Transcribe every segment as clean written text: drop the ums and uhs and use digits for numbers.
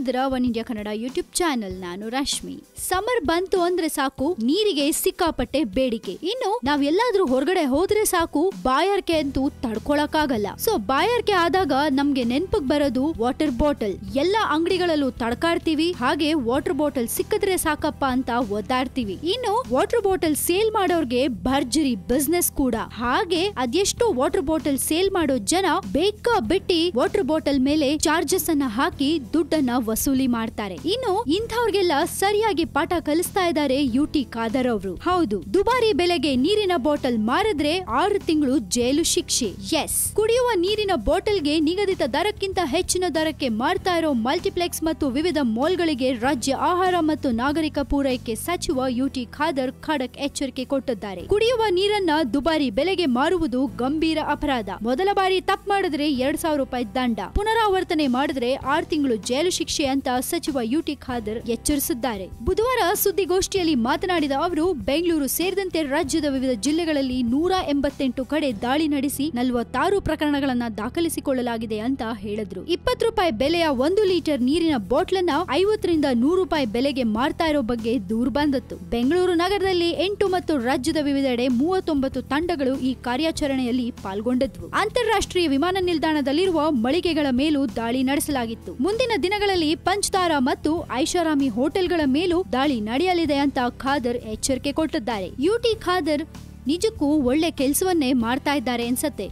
ಇದ್ದೀರಾ one India Kannada YouTube channel. ನಾನು Rashmi. Summer ಬಂತು ಅಂದ್ರೆ ಸಾಕು ನೀರಿಗೆ ಸಿಕ್ಕಾಪಟ್ಟೆ ಬೇಡಿಕೆ. ಇನ್ನು ನಾವ್ ಎಲ್ಲಾದ್ರೂ ಹೊರಗಡೆ ಹೋದ್ರೆ ಸಾಕು ಬಾಯಾರಿಕೆ ಅಂತೂ ತಡ್ಕೊಳಕ್ಕಾಗಲ್ಲ. ಸೊ ಬಾಯಾರಿಕೆ ಆದಾಗ ನಮ್ಗೆ ನೆನ್ಪಗ್ ಬರೋದು ವಾಟರ್ ಬಾಟಲ್. ಎಲ್ಲಾ ಅಂಗಡಿಗಳಲ್ಲೂ ತಡ್ಕಾಡ್ತೀವಿ, ಹಾಗೆ ವಾಟರ್ ಬಾಟಲ್ ಸಿಕ್ಕಿದ್ರೆ ಸಾಕಪ್ಪ ಅಂತ ಒದ್ದಾಡ್ತೀವಿ. ಇನ್ನು ವಾಟರ್ ಬಾಟಲ್ ಸೇಲ್ ಮಾಡೋರ್ಗೆ ಭರ್ಜರಿ ಬಿಸ್ನೆಸ್ ಕೂಡ. ಹಾಗೆ ಅದೆಷ್ಟೋ ವಾಟರ್ ಬಾಟಲ್ ಸೇಲ್ ಮಾಡೋ ಜನ ಬೇಕಾ ಬಿಟ್ಟಿ ವಾಟರ್ ಬಾಟಲ್ ಮೇಲೆ ಚಾರ್ಜಸ್ ಅನ್ನ ಹಾಕಿ ದುಡ್ಡನ್ನ ವಸೂಲಿ ಮಾಡ್ತಾರೆ. ಇನ್ನು ಇಂಥವ್ರಿಗೆಲ್ಲ ಸರಿಯಾಗಿ ಪಾಠ ಕಲಿಸ್ತಾ ಇದ್ದಾರೆ ಯುಟಿ ಖಾದರ್ ಅವರು. ಹೌದು, ದುಬಾರಿ ಬೆಲೆಗೆ ನೀರಿನ ಬಾಟಲ್ ಮಾರಿದ್ರೆ 6 ತಿಂಗಳು ಜೈಲು ಶಿಕ್ಷೆ. ಎಸ್, ಕುಡಿಯುವ ನೀರಿನ ಬಾಟಲ್ಗೆ ನಿಗದಿತ ದರಕ್ಕಿಂತ ಹೆಚ್ಚಿನ ದರಕ್ಕೆ ಮಾರ್ತಾ ಇರೋ ಮಲ್ಟಿಪ್ಲೆಕ್ಸ್ ಮತ್ತು ವಿವಿಧ ಮಾಲ್ಗಳಿಗೆ ರಾಜ್ಯ ಆಹಾರ ಮತ್ತು ನಾಗರಿಕ ಪೂರೈಕೆ ಸಚಿವ ಯುಟಿ ಖಾದರ್ ಖಡಕ್ ಎಚ್ಚರಿಕೆ ಕೊಟ್ಟಿದ್ದಾರೆ. ಕುಡಿಯುವ ನೀರನ್ನ ದುಬಾರಿ ಬೆಲೆಗೆ ಮಾರುವುದು ಗಂಭೀರ ಅಪರಾಧ. ಮೊದಲ ಬಾರಿ ತಪ್ಪು ಮಾಡಿದ್ರೆ 2,000 ರೂಪಾಯಿ ದಂಡ, ಪುನರಾವರ್ತನೆ ಮಾಡಿದ್ರೆ 6 ತಿಂಗಳು ಜೈಲು ಶಿಕ್ಷೆ ಅಂತ ಸಚಿವ ಯುಟಿ ಖಾದರ್ ಎಚ್ಚರಿಸಿದ್ದಾರೆ. ಬುಧವಾರ ಸುದ್ದಿಗೋಷ್ಠಿಯಲ್ಲಿ ಮಾತನಾಡಿದ ಅವರು, ಬೆಂಗಳೂರು ಸೇರಿದಂತೆ ರಾಜ್ಯದ ವಿವಿಧ ಜಿಲ್ಲೆಗಳಲ್ಲಿ 188 ಕಡೆ ದಾಳಿ ನಡೆಸಿ 46 ಪ್ರಕರಣಗಳನ್ನ ದಾಖಲಿಸಿಕೊಳ್ಳಲಾಗಿದೆ ಅಂತ ಹೇಳಿದ್ರು. 20 ರೂಪಾಯಿ ಬೆಲೆಯ 1 ಲೀಟರ್ ನೀರಿನ ಬಾಟ್ಲನ್ನ 50 ರಿಂದ 100 ರೂಪಾಯಿ ಬೆಲೆಗೆ ಮಾರ್ತಾ ಇರೋ ಬಗ್ಗೆ ದೂರು ಬಂದಿತ್ತು. ಬೆಂಗಳೂರು ನಗರದಲ್ಲಿ 8 ಮತ್ತು ರಾಜ್ಯದ ವಿವಿಧೆಡೆ 39 ತಂಡಗಳು ಈ ಕಾರ್ಯಾಚರಣೆಯಲ್ಲಿ ಪಾಲ್ಗೊಂಡಿದ್ವು. ಅಂತಾರಾಷ್ಟ್ರೀಯ ವಿಮಾನ ನಿಲ್ದಾಣದಲ್ಲಿರುವ ಮಳಿಗೆಗಳ ಮೇಲೂ ದಾಳಿ ನಡೆಸಲಾಗಿತ್ತು. ಮುಂದಿನ ದಿನಗಳಲ್ಲಿ ಪಂಚತಾರ ಮತ್ತು ಐಷಾರಾಮಿ ಹೋಟೆಲ್ಗಳ ಮೇಲೂ ದಾಳಿ ನಡೆಯಲಿದೆ ಅಂತ ಖಾದರ್ ಎಚ್ಚರಿಕೆ ಕೊಟ್ಟಿದ್ದಾರೆ. ಯುಟಿ ಖಾದರ್ ನಿಜಕ್ಕೂ ಒಳ್ಳೆ ಕೆಲಸವನ್ನೇ ಮಾಡ್ತಾ ಇದ್ದಾರೆ ಅನ್ಸತ್ತೆ.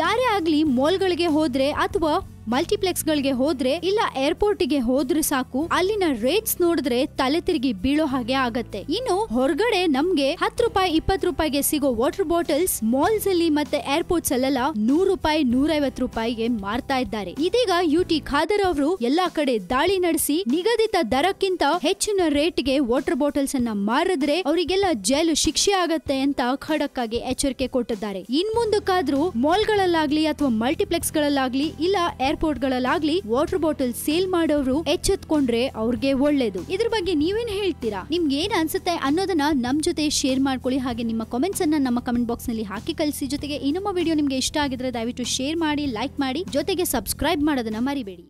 ಯಾರೇ ಆಗ್ಲಿ ಮಾಲ್ಗಳಿಗೆ ಹೋದ್ರೆ ಅಥವಾ ಮಲ್ಟಿಪ್ಲೆಕ್ಸ್ ಗಳಿಗೆ ಹೋದ್ರೆ ಇಲ್ಲ ಏರ್ಪೋರ್ಟ್ ಗೆ ಹೋದ್ರೆ ಸಾಕು, ಅಲ್ಲಿನ ರೇಟ್ಸ್ ನೋಡಿದ್ರೆ ತಲೆ ತಿರುಗಿ ಬೀಳೋ ಹಾಗೆ ಆಗತ್ತೆ. ಇನ್ನು ಹೊರಗಡೆ ನಮ್ಗೆ 10 ರೂಪಾಯಿ 20 ರೂಪಾಯಿಗೆ ಸಿಗೋ ವಾಟರ್ ಬಾಟಲ್ಸ್ ಮಾಲ್ಸ್ ಅಲ್ಲಿ ಮತ್ತೆ ಏರ್ಪೋರ್ಟ್ಸ್ ಅಲ್ಲೆಲ್ಲ 100 ರೂಪಾಯಿ 150 ರೂಪಾಯಿಗೆ ಮಾರ್ತಾ ಇದ್ದಾರೆ. ಇದೀಗ ಯುಟಿ ಖಾದರ್ ಅವರು ಎಲ್ಲಾ ಕಡೆ ದಾಳಿ ನಡೆಸಿ ನಿಗದಿತ ದರಕ್ಕಿಂತ ಹೆಚ್ಚಿನ ರೇಟ್ ಗೆ ವಾಟರ್ ಬಾಟಲ್ಸ್ ಅನ್ನ ಮಾರಿದ್ರೆ ಅವರಿಗೆಲ್ಲ ಜೈಲು ಶಿಕ್ಷೆ ಆಗತ್ತೆ ಅಂತ ಖಡಕ್ ಆಗಿ ಎಚ್ಚರಿಕೆ ಕೊಟ್ಟಿದ್ದಾರೆ. ಇನ್ ಮುಂದಕ್ಕಾದ್ರೂ ಮಾಲ್ಗಳಲ್ಲಾಗ್ಲಿ ಅಥವಾ ಮಲ್ಟಿಪ್ಲೆಕ್ಸ್ ಗಳಲ್ಲಾಗ್ಲಿ ಇಲ್ಲ ಏರ್ಪೋರ್ಟ್ ಗಳಲ್ಲಾಗ್ಲಿ ವಾಟರ್ ಬಾಟಲ್ ಸೇಲ್ ಮಾಡೋರು ಎಚ್ಚೆತ್ಕೊಂಡ್ರೆ ಅವ್ರಿಗೆ ಒಳ್ಳೇದು. ಇದ್ರ ಬಗ್ಗೆ ನೀವೇನ್ ಹೇಳ್ತೀರಾ? ನಿಮ್ಗೆ ಏನ್ ಅನ್ಸುತ್ತೆ ಅನ್ನೋದನ್ನ ನಮ್ ಜೊತೆ ಶೇರ್ ಮಾಡ್ಕೊಳ್ಳಿ. ಹಾಗೆ ನಿಮ್ಮ ಕಾಮೆಂಟ್ಸ್ ಅನ್ನ ನಮ್ಮ ಕಮೆಂಟ್ ಬಾಕ್ಸ್ ನಲ್ಲಿ ಹಾಕಿ ಕಳಿಸಿ. ಜೊತೆಗೆ ಈ ನಮ್ಮ ವಿಡಿಯೋ ನಿಮ್ಗೆ ಇಷ್ಟ ಆಗಿದ್ರೆ ದಯವಿಟ್ಟು ಶೇರ್ ಮಾಡಿ, ಲೈಕ್ ಮಾಡಿ, ಜೊತೆಗೆ ಸಬ್ಸ್ಕ್ರೈಬ್ ಮಾಡೋದನ್ನ ಮರಿಬೇಡಿ.